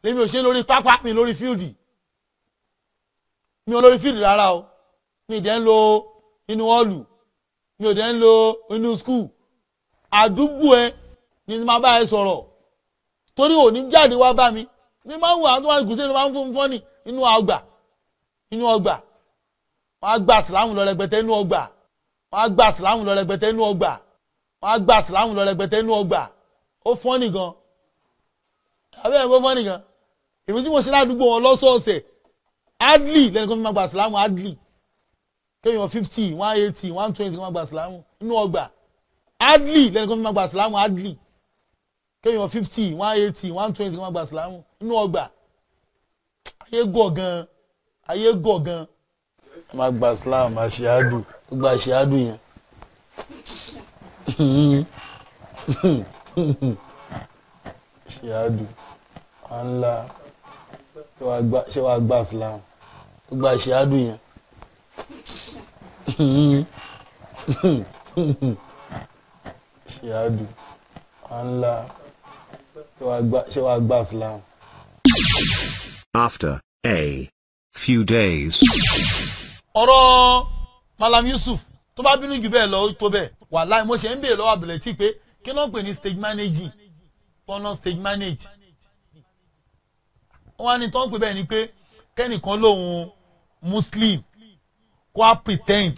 lèmi ò ṣe lórí pápá mi lórí fíìdì mi ò lórí fíìdì rárá o mi ì dẹ́ ń lo inú họ́ọ̀lù mi ò dẹ́ ń lo inú skul àdúgbò ẹ ni máa bá ẹ sọ̀rọ̀ torí òní jáde wá bá mi ní máa ń wọ àwọn tó wà ní gùsẹ́ ló máa ń fún fọ́nì inú ọgbà wọ́n á gba sìlámù lọ rẹpẹtẹ inú ọgbà wọ́n á gba sìlámù lọ rẹpẹtẹ inú ọgbà wọ́n á gba sìlámù lọ rẹpẹtẹ inú ọgbà ó fọ́nì gan abẹ́rẹ́ bó fọ́nì gan èmi tí mo ṣe ládùúgbò wọn lọ́sọ̀ọ̀sẹ̀ adli lẹ́nu kan fi máa gba sìlámù adli kéèyàn 50 180 120 kan máa gba sìlámù inú ọgbà adli lẹ́nu kan fi máa gba sìlámù adli kéèyàn 50 180 120 kan máa gba sìlámù inú ọgbà ayé gọ̀ gan máa gba sìlámù àṣìádù gbogbo àṣìádù yẹn àṣìádù ńlá ṣé wàá gba sìlámù gbogbo àṣìádù yẹn àṣìádù ńlá ṣé wàá gba sìlámù. After a few days. ọ̀rọ̀ Malam Yusuf tó bá bínú jù bẹ́ẹ̀ lọ tó bẹ́ẹ̀ wàláhì mo ṣe ń béèrè lọ́wọ́ Abdulateef pé kí ló ń pè ní stage managing pọ́nà stage manage wọ́n á ní tó ń pè bẹ́ẹ̀ ni pé kẹ́nìkan lòun Muslim kó a pretend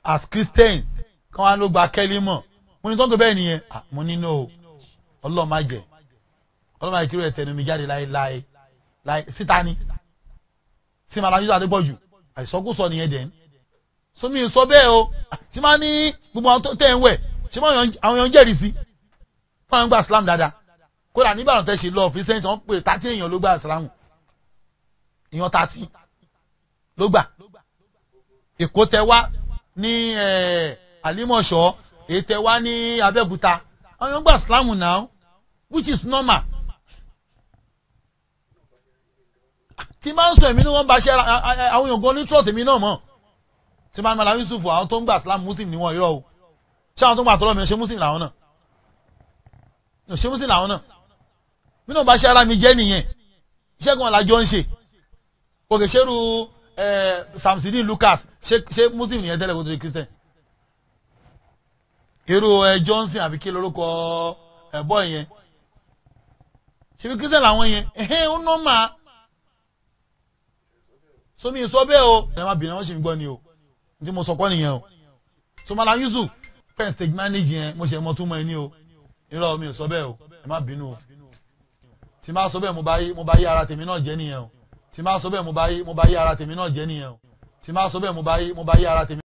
as Christian kí wọ́n á ló gba kẹ́lí mọ̀ mo ní tó ń pè bẹ́ẹ̀ nìyẹn mo ní no Ọlọ́run má jẹ́ kí ló ẹ̀ tẹnu mi jáde láéláé síta ni sí Malam Yusuf Adébọ̀jù àìsọkúsọ nìyẹn dẹ̀ sómi sọ bẹ́ẹ̀ o tí máa ní gbogbo àwọn tó tẹ̀ ń wẹ̀ ṣé àwọn èèyàn jẹ́rìí sí wọ́n ń gba Islam dáadáa kódà nígbà tẹ́ ṣe lọ fíṣẹ́ tí wọ́n pè 30 èèyàn ló gba Islam èèyàn 30 ló gbà Èkó tẹ wá ní Àlímọ̀ṣọ́ èyí tẹ wá ní Abẹ́òkúta àwọn èèyàn gba Islam now which is normal. tí máa ń sọ èmi ni wọ́n bá ṣe àwọn èèyàn gan ní trust èmi náà mọ̀ tí máa ń Malam Yusuf àwọn tó ń gbà Islam Muslim ni wọ́n irọ́ o ṣé àwọn tó ń gbà tọ́lọ́ mi ṣe Muslim làwọn náà ṣe Muslim làwọn náà mí náà bá ṣe ara mi jẹ́ nìyẹn iṣẹ́ kan làjọ ń ṣe òkè ṣerú Samsidi Lucas ṣe Muslim nìyẹn tẹ́lẹ̀ kó tó di Christian irú Johnson àbí kí lórúkọ ẹ̀bọ́ yẹn ṣe bí Christian làwọn yẹn ó normal sómi sọ bẹ́ẹ̀ o ẹ má bìnrin wọn ṣe ń gbọ́ ni o tí mo sọ kọ́ nìyẹn o so Malam Yusuf pen stage manage yẹn mo ṣe mọ túmọ̀ ẹ ní o irọ́ mi ò sọ bẹ́ẹ̀ o ẹ má bínú o tí máa sọ bẹ́ẹ̀ mo bá yí ara tèmi náà jẹ́ nìyẹn o tí máa sọ bẹ́ẹ̀ mo bá yí ara tèmi náà jẹ́ nìyẹn o tí máa sọ bẹ́ẹ̀ mo bá yí ara tèmi.